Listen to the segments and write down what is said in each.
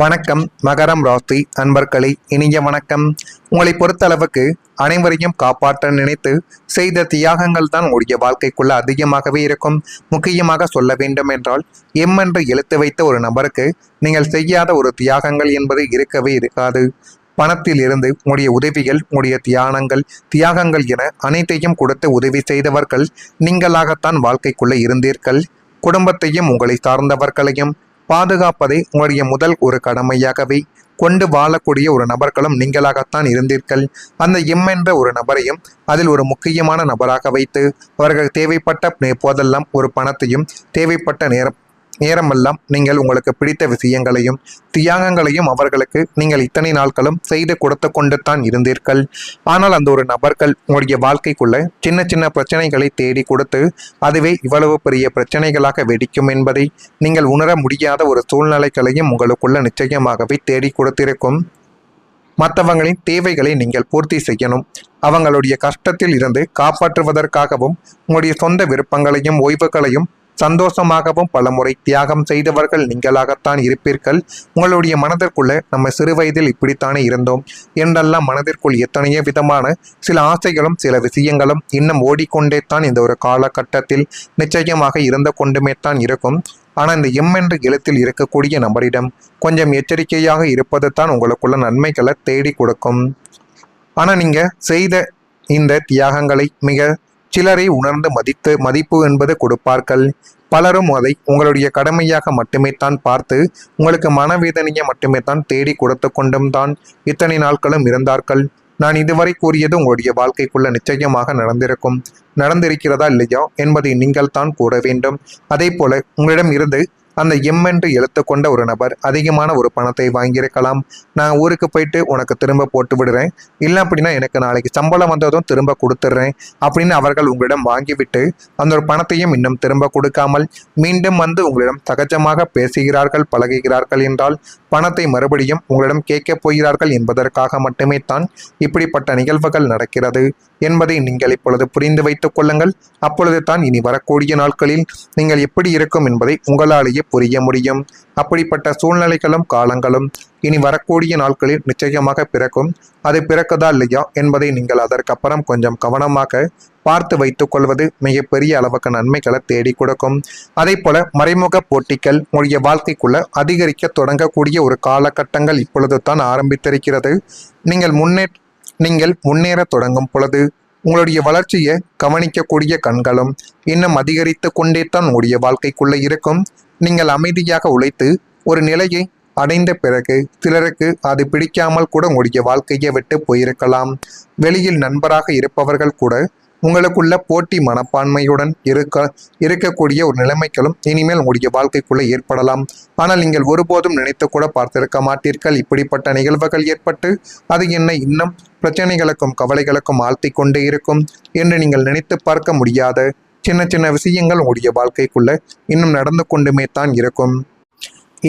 வணக்கம் மகரம் ராசி அன்பர்களே, இனிய வணக்கம். உங்களை பொறுத்தளவுக்கு அனைவரையும் காப்பாற்ற நினைத்து செய்த தியாகங்கள் தான் உடைய வாழ்க்கைக்குள்ள அதிகமாகவே இருக்கும். முக்கியமாக சொல்ல வேண்டும் என்றால் என்று எழுத்து வைத்த ஒரு நபருக்கு நீங்கள் செய்யாத ஒரு தியாகங்கள் என்பது இருக்கவே இருக்காது. பணத்தில் இருந்து உங்களுடைய உதவிகள், உங்களுடைய தியாகங்கள் என அனைத்தையும் கொடுத்து உதவி செய்தவர்கள் நீங்களாகத்தான் வாழ்க்கைக்குள்ள இருந்தீர்கள். குடும்பத்தையும் உங்களை சார்ந்தவர்களையும் பாதுகாப்பதை உங்களுடைய முதல் ஒரு கடமையாகவே கொண்டு வாழக்கூடிய ஒரு நபர்களும் நீங்களாகத்தான் இருந்தீர்கள். அந்த என்ற ஒரு நபரையும் அதில் ஒரு முக்கியமான நபராக வைத்து அவர்கள் தேவைப்பட்ட போதெல்லாம் ஒரு பணத்தையும் தேவைப்பட்ட நேரமெல்லாம் நீங்கள் உங்களுக்கு பிடித்த விஷயங்களையும் தியாகங்களையும் அவர்களுக்கு நீங்கள் இத்தனை நாட்களும் செய்து கொடுத்து கொண்டு தான் இருந்தீர்கள். ஆனால் அந்த ஒரு நபர்கள் உங்களுடைய வாழ்க்கைக்குள்ள சின்ன சின்ன பிரச்சனைகளை தேடி கொடுத்து அதுவே இவ்வளவு பெரிய பிரச்சனைகளாக வெடிக்கும் என்பதை நீங்கள் உணர முடியாத ஒரு சூழ்நிலைகளையும் உங்களுக்குள்ள நிச்சயமாகவே தேடி கொடுத்திருக்கும். மற்றவங்களின் தேவைகளை நீங்கள் பூர்த்தி செய்யணும். அவங்களுடைய கஷ்டத்தில் இருந்து காப்பாற்றுவதற்காகவும் உங்களுடைய சொந்த விருப்பங்களையும் ஓய்வுகளையும் சந்தோஷமாகவும் பலமுறை தியாகம் செய்தவர்கள் நீங்களாகத்தான் இருப்பீர்கள். உங்களுடைய மனதிற்குள்ள நம்ம சிறு வயதில் இப்படித்தானே இருந்தோம் என்றெல்லாம் மனதிற்குள் எத்தனையோ விதமான சில ஆசைகளும் சில விஷயங்களும் இன்னும் ஓடிக்கொண்டே தான் இந்த ஒரு காலகட்டத்தில் நிச்சயமாக இருந்து கொண்டுமே தான் இருக்கும். ஆனால் இந்த என்று எழுத்தில் இருக்கக்கூடிய நபரிடம் கொஞ்சம் எச்சரிக்கையாக இருப்பது தான் உங்களுக்குள்ள நன்மைகளை தேடி கொடுக்கும். ஆனால் நீங்கள் செய்த இந்த தியாகங்களை மிக சிலரை உணர்ந்து மதிப்பு என்பது கொடுப்பார்கள். பலரும் அதை உங்களுடைய கடமையாக மட்டுமே தான் பார்த்து உங்களுக்கு மனவேதனையை மட்டுமே தான் தேடி கொடுத்து கொண்டும் தான் இத்தனை நாட்களும் இருந்தார்கள். நான் இதுவரை கூறியது உங்களுடைய வாழ்க்கைக்குள்ள நிச்சயமாக நடந்திருக்கிறதா இல்லையா என்பதை நீங்கள் தான் கூற வேண்டும். அதே போல உங்களிடம் இருந்து அந்த என்று எழுத்து கொண்ட ஒரு நபர் அதிகமான ஒரு பணத்தை வாங்கியிருக்கலாம். நான் ஊருக்கு போயிட்டு உனக்கு திரும்ப போட்டு விடுறேன், இல்லை அப்படின்னா எனக்கு நாளைக்கு சம்பளம் வந்ததும் திரும்ப கொடுத்துட்றேன் அப்படின்னு அவர்கள் உங்களிடம் வாங்கிவிட்டு அந்த ஒரு பணத்தையும் இன்னும் திரும்ப கொடுக்காமல் மீண்டும் வந்து உங்களிடம் சகஜமாக பேசுகிறார்கள், பழகுகிறார்கள் என்றால் பணத்தை மறுபடியும் உங்களிடம் கேட்கப் போகிறார்கள் என்பதற்காக மட்டுமே தான் இப்படிப்பட்ட நிகழ்வுகள் நடக்கிறது என்பதை நீங்கள் இப்பொழுது புரிந்து வைத்துக் கொள்ளுங்கள். அப்பொழுது தான் இனி வரக்கூடிய நாட்களில் நீங்கள் எப்படி இருக்கும் என்பதை உங்களாலேயே புரிய முடியும். அப்படிப்பட்ட சூழ்நிலைகளும் காலங்களும் இனி வரக்கூடிய நாட்களில் நிச்சயமாக பிறக்கும். அது பிறக்குதா இல்லையா என்பதை நீங்கள் அதற்கப்புறம் கொஞ்சம் கவனமாக பார்த்து வைத்துக் கொள்வது மிகப்பெரிய அளவுக்கு நன்மைகளை தேடி கொடுக்கும். அதே போல மறைமுக போட்டிகள் உங்களுடைய வாழ்க்கைக்குள்ள அதிகரிக்க தொடங்கக்கூடிய ஒரு காலகட்டங்கள் இப்பொழுது தான் ஆரம்பித்திருக்கிறது. நீங்கள் முன்னேற தொடங்கும் பொழுது உங்களுடைய வளர்ச்சியை கவனிக்கக்கூடிய கண்களும் இன்னும் அதிகரித்து கொண்டே தான் உங்களுடைய வாழ்க்கைக்குள்ள இருக்கும். நீங்கள் அமைதியாக உழைத்து ஒரு நிலையை அடைந்த பிறகு சிலருக்கு அது பிடிக்காமல் கூட உங்களுடைய வாழ்க்கையை விட்டு போயிருக்கலாம். வெளியில் நண்பராக இருப்பவர்கள் கூட உங்களுக்குள்ள போட்டி மனப்பான்மையுடன் இருக்கக்கூடிய ஒரு நிலைமைகளும் இனிமேல் உங்களுடைய வாழ்க்கைக்குள்ள ஏற்படலாம். ஆனால் நீங்கள் ஒருபோதும் நினைத்து கூட பார்த்திருக்க மாட்டீர்கள் இப்படிப்பட்ட நிகழ்வுகள் ஏற்பட்டு அது என்னை இன்னும் பிரச்சனைகளுக்கும் கவலைகளுக்கும் ஆழ்த்தி கொண்டே இருக்கும் என்று நீங்கள் நினைத்து பார்க்க முடியாத சின்ன சின்ன விஷயங்கள் உங்களுடைய வாழ்க்கைக்குள்ள இன்னும் நடந்து கொண்டுமே தான் இருக்கும்.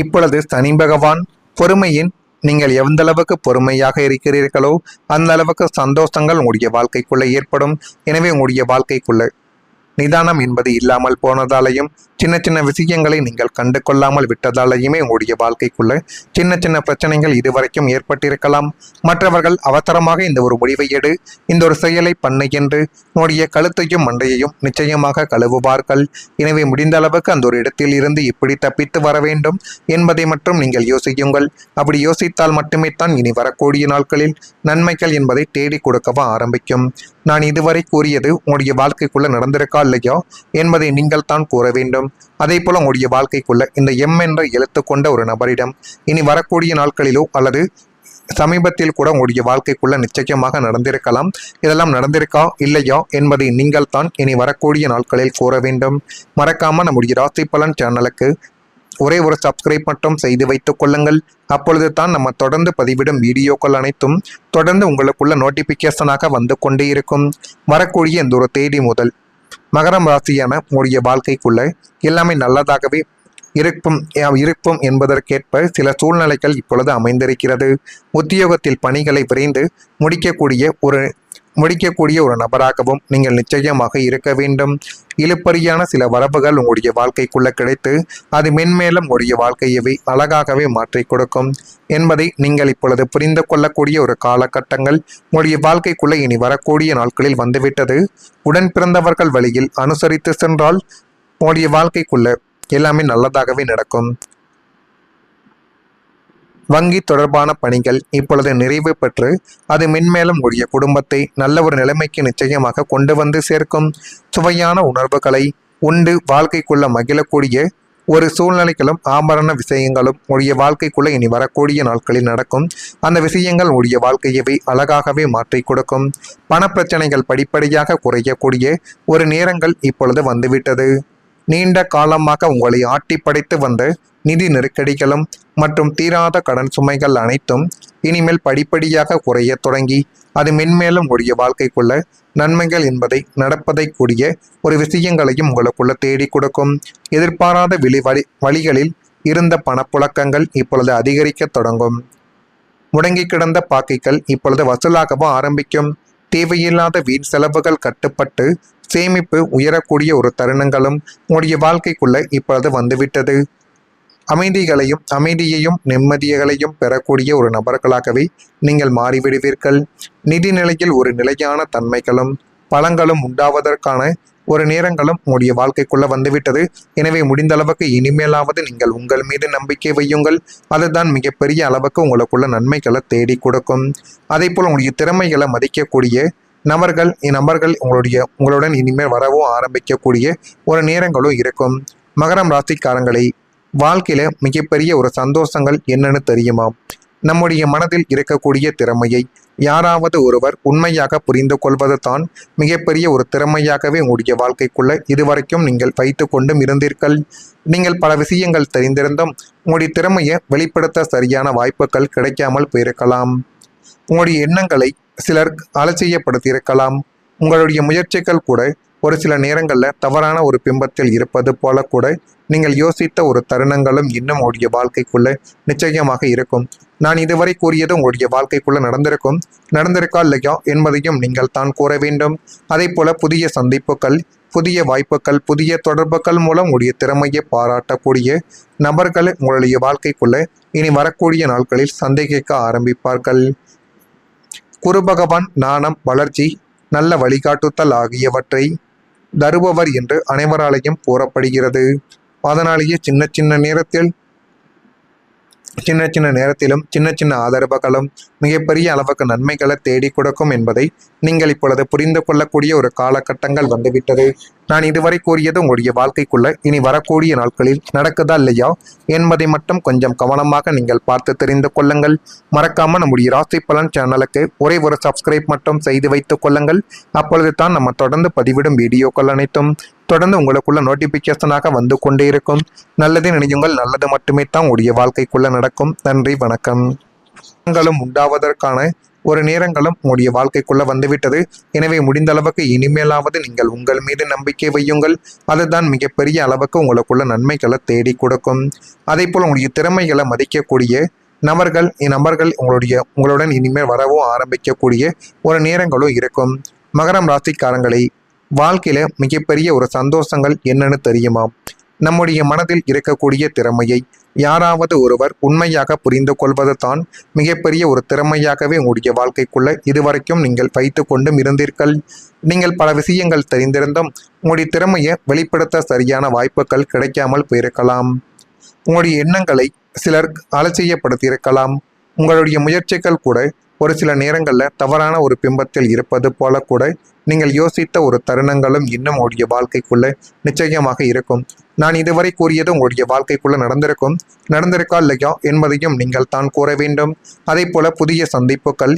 இப்பொழுது சனி பகவான் பொறுமையின் நீங்கள் எந்த அளவுக்கு பொறுமையாக இருக்கிறீர்களோ அந்த அளவுக்கு சந்தோஷங்கள் உங்களுடைய வாழ்க்கைக்குள்ள ஏற்படும். எனவே உங்களுடைய வாழ்க்கைக்குள்ள நிதானம் என்பது இல்லாமல் போனதாலையும் சின்ன சின்ன விஷயங்களை நீங்கள் கண்டு கொள்ளாமல் விட்டதாலேயுமே உங்களுடைய வாழ்க்கைக்குள்ள சின்ன சின்ன பிரச்சனைகள் இதுவரைக்கும் ஏற்பட்டிருக்கலாம். மற்றவர்கள் அவசரமாக இந்த ஒரு முடிவை எடு, இந்த ஒரு செயலை பண்ணு என்று உங்களுடைய கழுத்தையும் மண்டையையும் நிச்சயமாக கழுவுவார்கள். எனவே முடிந்த அளவுக்கு அந்த ஒரு இடத்தில் இருந்து எப்படி தப்பித்து வர வேண்டும் என்பதை மட்டும் நீங்கள் யோசியுங்கள். அப்படி யோசித்தால் மட்டுமே தான் இனி வரக்கூடிய நாட்களில் நன்மைகள் என்பதை தேடி கொடுக்கவும் ஆரம்பிக்கும். நான் இதுவரை கூறியது உங்களுடைய வாழ்க்கைக்குள்ள நடந்திருக்கா இல்லையா என்பதை நீங்கள் தான் கூற வேண்டும். அதே போல உங்களுடைய வாழ்க்கைக்குள்ள இந்த என்ற எழுத்து கொண்ட ஒரு நபரிடம் இனி வரக்கூடிய நாட்களிலோ அல்லது சமீபத்தில் கூட உங்களுடைய வாழ்க்கைக்குள்ள நிச்சயமாக நடந்திருக்கலாம். இதெல்லாம் நடந்திருக்கா இல்லையா என்பதை நீங்கள் தான் இனி வரக்கூடிய நாட்களில் கூற வேண்டும். மறக்காம நம்முடைய ராசி பலன் சேனலுக்கு ஒரே ஒரு சப்ஸ்கிரைப் மட்டும் செய்து வைத்துக் கொள்ளுங்கள். அப்பொழுது தான் நம்ம தொடர்ந்து பதிவிடும் வீடியோக்கள் அனைத்தும் தொடர்ந்து உங்களுக்குள்ள நோட்டிபிகேஷனாக வந்து கொண்டே இருக்கும். வரக்கூடிய இந்த ஒரு தேதி முதல் மகரம் ராசியான உங்களுடைய வாழ்க்கைக்குள்ள எல்லாமே நல்லதாகவே இருப்போம் என்பதற்கேற்ப சில சூழ்நிலைகள் இப்பொழுது அமைந்திருக்கிறது. உத்தியோகத்தில் பணிகளை விரைந்து முடிக்கக்கூடிய ஒரு முடிக்கக்கூடிய ஒரு நபராகவும் நீங்கள் நிச்சயமாக இருக்க வேண்டும். இழுப்பறியான சில வரவுகள் உங்களுடைய வாழ்க்கைக்குள்ள கிடைத்து அது மென்மேலும் உங்களுடைய வாழ்க்கையவே அழகாகவே மாற்றி கொடுக்கும் என்பதை நீங்கள் இப்பொழுது புரிந்து கொள்ளக்கூடிய ஒரு காலகட்டங்கள் உங்களுடைய வாழ்க்கைக்குள்ள இனி வரக்கூடிய நாட்களில் வந்துவிட்டது. உடன் பிறந்தவர்கள் வழியில் அனுசரித்து சென்றால் உங்களுடைய வாழ்க்கைக்குள்ள எல்லாமே நல்லதாகவே நடக்கும். வங்கி தொடர்பான பணிகள் இப்பொழுது நிறைவு பெற்று அது மென்மேலும் உடைய குடும்பத்தை நல்ல ஒரு நிலைமைக்கு நிச்சயமாக கொண்டு வந்து சேர்க்கும். சுவையான உணர்வுகளை உண்டு வாழ்க்கைக்குள்ள மகிழக்கூடிய ஒரு சூழ்நிலைகளும் ஆபரண விஷயங்களும் உடைய வாழ்க்கைக்குள்ள இனி வரக்கூடிய நாட்களில் நடக்கும். அந்த விஷயங்கள் உடைய வாழ்க்கையவே அழகாகவே மாற்றி கொடுக்கும். பணப்பிரச்சனைகள் படிப்படியாக குறையக்கூடிய ஒரு நேரங்கள் இப்பொழுது வந்துவிட்டது. நீண்ட காலமாக உங்களை ஆட்டி படைத்து வந்த நிதி நெருக்கடிகளும் மற்றும் தீராத கடன் சுமைகள் அனைத்தும் இனிமேல் படிப்படியாக குறைய தொடங்கி அது மென்மேலும் உடைய வாழ்க்கைக்குள்ள நன்மைகள் என்பதை நடப்பதை கூடிய ஒரு விஷயங்களையும் உங்களுக்குள்ள தேடி கொடுக்கும். எதிர்பாராத வழிகளில் இருந்த பணப்புழக்கங்கள் இப்பொழுது அதிகரிக்க தொடங்கும். முடங்கி கிடந்த பாக்கிகள் இப்பொழுது வசூலாகவும் ஆரம்பிக்கும். தேவையில்லாத வீண் செலவுகள் கட்டுப்பட்டு சேமிப்பு உயரக்கூடிய ஒரு தருணங்களும் உங்களுடைய வாழ்க்கைக்குள்ள இப்பொழுது வந்துவிட்டது. அமைதியையும் நிம்மதிகளையும் பெறக்கூடிய ஒரு நபர்களாகவே நீங்கள் மாறிவிடுவீர்கள். நிதி நிலையில் ஒரு நிலையான தன்மைகளும் பலங்களும் உண்டாவதற்கான ஒரு நேரங்களும் உங்களுடைய வாழ்க்கைக்குள்ள வந்துவிட்டது. எனவே முடிந்த அளவுக்கு இனிமேலாவது நீங்கள் உங்கள் மீது நம்பிக்கை வையுங்கள். அதுதான் மிகப்பெரிய அளவுக்கு உங்களுக்குள்ள நன்மைகளை தேடி கொடுக்கும். அதே போல் உங்களுடைய திறமைகளை மதிக்கக்கூடிய நபர்கள் உங்களுடன் இனிமேல் வரவும் ஆரம்பிக்கக்கூடிய ஒரு நேரங்களும் இருக்கும். மகரம் ராசிக்காரங்களை வாழ்க்கையில மிகப்பெரிய ஒரு சந்தோஷங்கள் என்னன்னு தெரியுமா? நம்முடைய மனதில் இருக்கக்கூடிய திறமையை யாராவது ஒருவர் உண்மையாக புரிந்து கொள்வது தான் மிகப்பெரிய ஒரு திறமையாகவே உங்களுடைய வாழ்க்கைக்குள்ள இதுவரைக்கும் நீங்கள் வைத்து கொண்டும் இருந்தீர்கள். நீங்கள் பல விஷயங்கள் தெரிந்திருந்தும் உங்களுடைய திறமையை வெளிப்படுத்த சரியான வாய்ப்புகள் கிடைக்காமல் போயிருக்கலாம். உங்களுடைய எண்ணங்களை சிலர் அலட்சியப்படுத்தியிருக்கலாம். உங்களுடைய முயற்சிகள் கூட ஒரு சில நேரங்களில் தவறான ஒரு பிம்பத்தில் இருப்பது போல கூட நீங்கள் யோசித்த ஒரு தருணங்களும் இன்னும் உங்களுடைய வாழ்க்கைக்குள்ள நிச்சயமாக இருக்கும். நான் இதுவரை கூறியது உங்களுடைய வாழ்க்கைக்குள்ள நடந்திருக்கா இல்லையா என்பதையும் நீங்கள் தான் கூற வேண்டும். அதே போல புதிய சந்திப்புகள், புதிய வாய்ப்புகள், புதிய தொடர்புகள் மூலம் உங்களுடைய திறமையை பாராட்டக்கூடிய நபர்கள் உங்களுடைய வாழ்க்கைக்குள்ள இனி வரக்கூடிய நாட்களில் சந்தேகிக்க ஆரம்பிப்பார்கள். குரு பகவான் ஞானம், வளர்ச்சி, நல்ல வழிகாட்டுதல் ஆகியவற்றை தருபவர் என்று அனைவராலையும் கூறப்படுகிறது. அதனாலேயே சின்ன சின்ன நேரத்திலும் சின்ன சின்ன ஆதரவுகளும் மிகப்பெரிய அளவுக்கு நன்மைகளை தேடி கொடுக்கும் என்பதை நீங்கள் இப்பொழுது புரிந்து கொள்ளக்கூடிய ஒரு காலகட்டங்கள் வந்துவிட்டது. நான் இதுவரை கூறியது உங்களுடைய வாழ்க்கைக்குள்ள இனி வரக்கூடிய நாட்களில் நடக்குதா இல்லையா என்பதை மட்டும் கொஞ்சம் கவனமாக நீங்கள் பார்த்து தெரிந்து கொள்ளுங்கள். மறக்காம நம்முடைய ராசி பலன் சேனலுக்கு ஒரே ஒரு சப்ஸ்கிரைப் மட்டும் செய்து வைத்துக் கொள்ளுங்கள். அப்பொழுது தான் நம்ம தொடர்ந்து பதிவிடும் வீடியோக்கள் அனைத்தும் தொடர்ந்து உங்களுக்குள்ள நோட்டிபிகேஷனாக வந்து கொண்டே இருக்கும். நல்லதே நினையுங்கள், நல்லது மட்டுமே தான் உங்களுடைய வாழ்க்கைக்குள்ள நடக்கும். நன்றி, வணக்கம். உண்டாவதற்கான ஒரு நேரங்களும் உங்களுடைய வாழ்க்கைக்குள்ள வந்துவிட்டது. எனவே முடிந்த அளவுக்கு இனிமேலாவது நீங்கள் உங்கள் மீது நம்பிக்கை வையுங்கள். அதுதான் மிகப்பெரிய அளவுக்கு உங்களுக்குள்ள நன்மைகளை தேடி கொடுக்கும். அதே போல் உங்களுடைய திறமைகளை மதிக்கக்கூடிய நபர்கள் உங்களுடன் இனிமேல் வரவும் ஆரம்பிக்கக்கூடிய ஒரு நேரங்களும் இருக்கும். மகரம் ராசிக்காரங்களை வாழ்க்கையில மிகப்பெரிய ஒரு சந்தோஷங்கள் என்னன்னு தெரியுமா? நம்முடைய மனதில் இருக்கக்கூடிய திறமையை யாராவது ஒருவர் உண்மையாக புரிந்து கொள்வது தான் மிகப்பெரிய ஒரு திறமையாகவே உங்களுடைய வாழ்க்கைக்குள்ள இதுவரைக்கும் நீங்கள் வைத்து கொண்டும் இருந்தீர்கள். நீங்கள் பல விஷயங்கள் தெரிந்திருந்தும் உங்களுடைய திறமையை வெளிப்படுத்த சரியான வாய்ப்புகள் கிடைக்காமல் போயிருக்கலாம். உங்களுடைய எண்ணங்களை சிலர் அலட்சியப்படுத்தியிருக்கலாம். உங்களுடைய முயற்சிகள் கூட ஒரு சில நேரங்களில் தவறான ஒரு பிம்பத்தில் இருப்பது போல கூட நீங்கள் யோசித்த ஒரு தருணங்களும் இன்னும் உங்களுடைய வாழ்க்கைக்குள்ள நிச்சயமாக இருக்கும். நான் இதுவரை கூறியது உங்களுடைய வாழ்க்கைக்குள்ள நடந்திருக்கா இல்லையா என்பதையும் நீங்கள் தான் கூற வேண்டும். அதே போல புதிய சந்திப்புகள்,